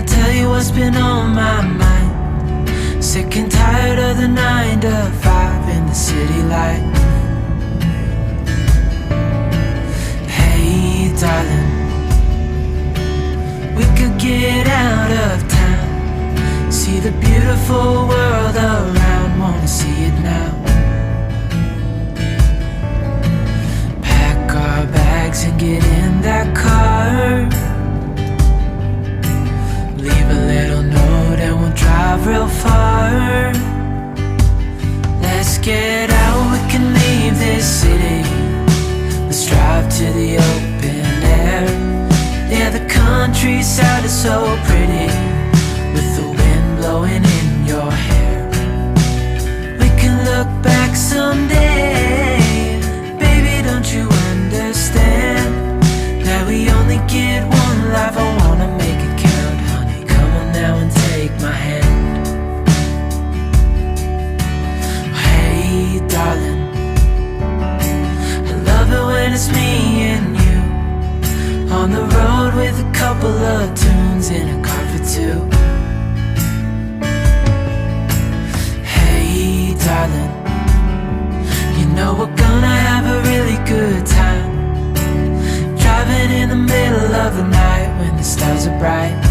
tell you what's been on my mind. Sick and tired of the 9 to 5 in the city life. Hey darling, we could get out of town, see the beautiful world around, wanna see it now. Pack our bags and get in that car, leave a little note and we'll drive real far. Let's get out, we can leave this city. Let's drive to the open air. Yeah, the countryside is so pretty, with the wind blowing in your hair. We can look back someday. Baby, don't you understand that we only get one life? I wanna make it count, honey. Come on now and take my hand. Hey darling, I love it when it's me and you, on the road with a couple of tunes in a car for two. Hey darling, you know we're gonna have a really good time, driving in the middle of the night when the stars are bright.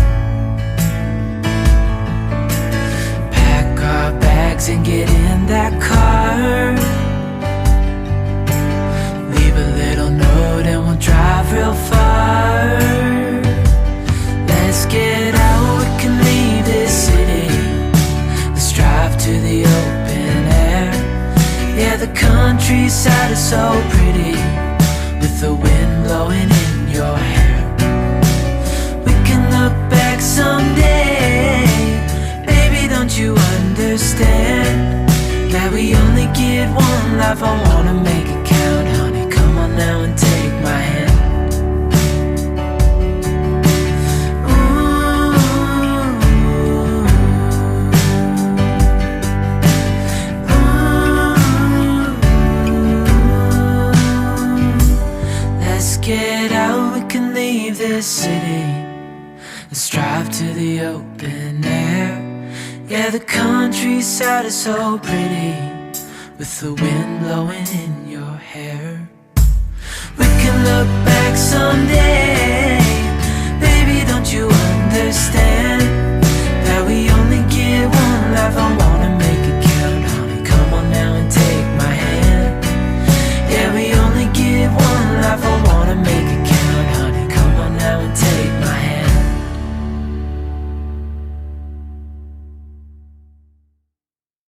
Pack our bags and get in that car, leave a little note and we'll drive real far. Let's get out, we can leave this city. Let's drive to the open air. Yeah, the countryside is so pretty, with the wind blowing in your hair. We can look back someday. Baby, don't you understand that we only get one life? I wanna make it count, honey. Come on now and take my hand. Get out, we can leave this city. Let's drive to the open air. Yeah, the countryside is so pretty, with the wind blowing in your hair. We can look back some